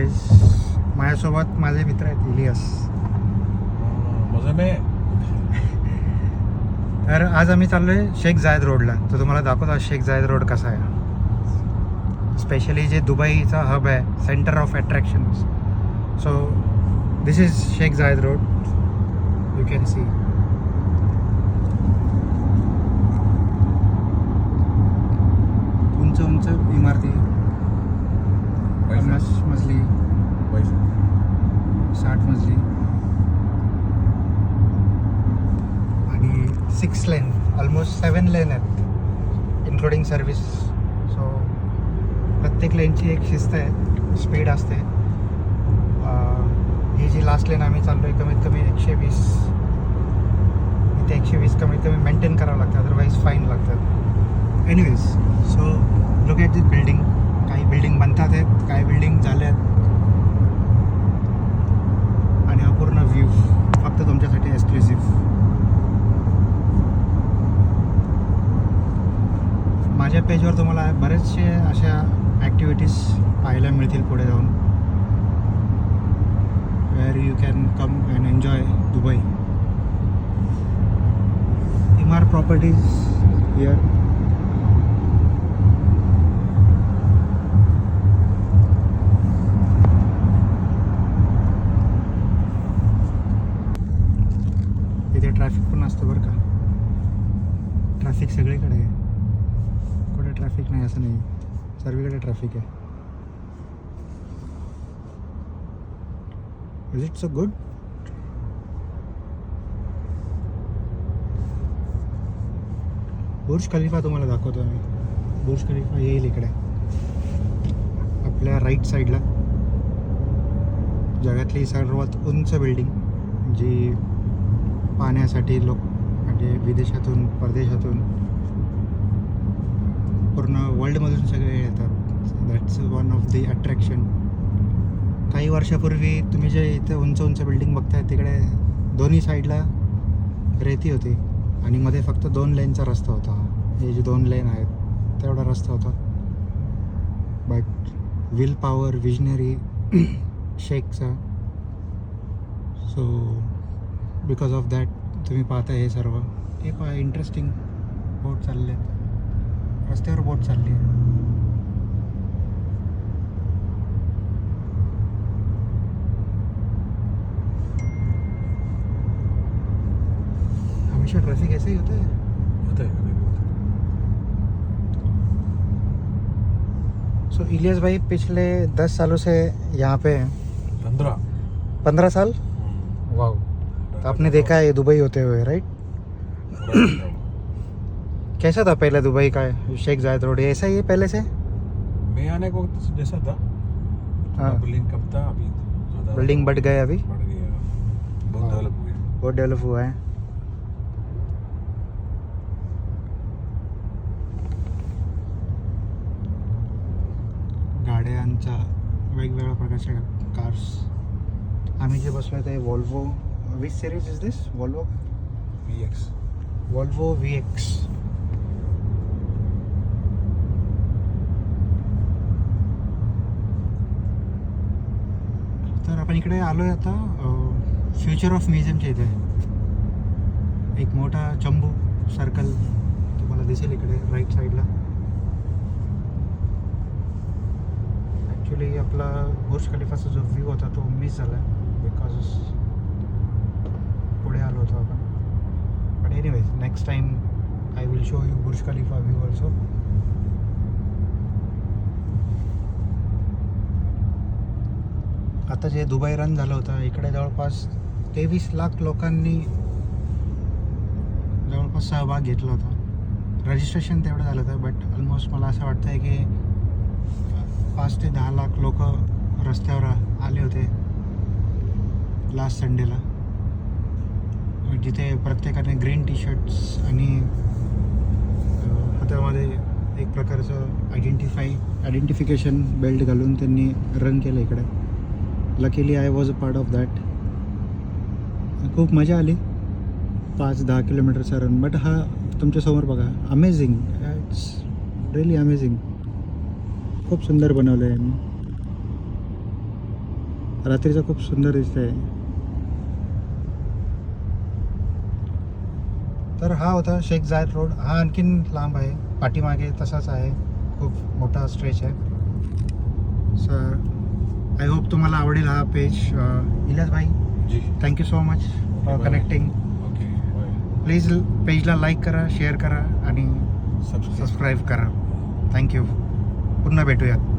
Guys, माझ्यासोबत माझे मित्र आहेत इलियास. मजा नाही. तर आज आम्ही चाललोय शेख जायद रोडला. तर तुम्हाला दाखवतो आज शेख जायद रोड कसा आहे. स्पेशली जे दुबईचा हब आहे, centre of attractions. So this is Sheikh Zayed road. You can see उंच उंच इमारती, 50 मजली, 60 मजली आणि 6 लेन, ऑलमोस्ट 7 लेन आहेत इन्क्लुडिंग सर्विस. सो प्रत्येक लेनची एक शिस्त आहे, स्पीड असते. ही जी लास्ट लेन आम्ही चाललो आहे कमीत कमी 120. इथे 120 कमीत कमी मेंटेन करावं लागतं, अदरवाईज फाईन लागतात. Anyways, so look at this building. काही बिल्डिंग बनतात आहेत, काही बिल्डिंग झाल्या आहेत. आणि हा पूर्ण व्ह्यू फक्त तुमच्यासाठी एक्सक्लुसिव्ह. माझ्या पेजवर तुम्हाला बरेचसे अशा ॲक्टिव्हिटीज पाहायला मिळतील पुढे जाऊन, where you can come and enjoy Dubai. Emaar properties here. इथे ट्रॅफिक पण असतं बरं का. ट्रॅफिक सगळीकडे आहे, कुठे ट्रॅफिक नाही असं नाही, सर्वीकडे ट्रॅफिक आहे. Is it so good? Burj Khalifa तुम्हाला दाखवतो आम्ही. बुर्ज खलिफा येईल इकडे आपल्या राईट साईडला. जगातली सर्वात उंच बिल्डिंग, जी पाहण्यासाठी लोक म्हणजे विदेशातून, परदेशातून, पूर्ण वर्ल्डमधून सगळे येतात. That's one of the attraction. काही वर्षापूर्वी तुम्ही जे इथे उंच उंच बिल्डिंग बघताय तिकडे दोन्ही साईडला रेती होती आणि मध्ये फक्त 2 लेनचा रस्ता होता. हे जे 2 लेन आहेत तेवढा रस्ता होता. बट विल पॉवर, विजनरी शेखचा. सो बिकॉज ऑफ दॅट तुम्ही पाहता हे सर्व. हे पहा, इंटरेस्टिंग बोट चालले आहेत, रस्त्यावर बोट चालली आहे. हमेशा ट्रैफिक ऐसे ही होता है. सो इलियास भाई पिछले 10 सालों से यहाँ पे हैं. 15 साल. वाह. तो आपने देखा है ये दुबई होते हुए, राइट? कैसा था पहले दुबई का शेख जायद रोड? ऐसा ही है पहले से? मैं आने को वक्त जैसा था. हाँ. बिल्डिंग कम था, अभी ज़्यादा बिल्डिंग बढ़ गए, अभी बढ़ गया, बहुत डेवलप हुआ. बहुत डेवलप हुआ है. गाड्यांचा वेगवेगळ्या प्रकारच्या कार्स. आम्ही जे बसलो ते Volvo. Which series is this? Volvo VX. Volvo VX. तर आपण इकडे आलो आहे आता फ्युचर ऑफ म्युझियमच्या इथे. एक मोठा चंबू सर्कल तुम्हाला दिसेल इकडे राईट साईडला. ॲक्च्युली आपला बुर्ज खलिफाचा जो व्ह्यू होता तो मिस झाला बिकॉज पुढे आलो होतो आपण. But anyways, next time I will show you Burj Khalifa view also. आता जे दुबई रन झालं होतं इकडे जवळपास 23 लाख लोकांनी जवळपास सहभाग घेतला होता. रजिस्ट्रेशन तेवढं झालं होतं, बट ऑलमोस्ट मला असं वाटतं आहे की 5 ते 10 लाख लोक रस्त्यावर आले होते लास्ट संडेला. जिथे प्रत्येकाने ग्रीन टी शर्ट्स आणि हातामध्ये एक प्रकारचं आयडेंटिफिकेशन बेल्ट घालून त्यांनी रन केलं इकडे. Luckily I was a part of that. खूप मजा आली 5-10 किलोमीटरचा रन. बट हा तुमच्यासमोर बघा, अमेझिंग. It's really amazing. खूप सुंदर बनवलं आहे यांनी. रात्रीचं खूप सुंदर दिसतंय. तर हा होता शेख जायद रोड. हा आणखीन लांब आहे, पाठीमागे तसाच आहे, खूप मोठा स्ट्रेच आहे. सर आय होप तुम्हाला आवडेल हा पेज. इलियास भाई, जी thank you so much for bye. Connecting. Okay bye. Please पेजला लाईक करा, शेअर करा आणि सबस्क्राईब सबस्क्राईब करा. थँक्यू. पुन्हा भेटूयात.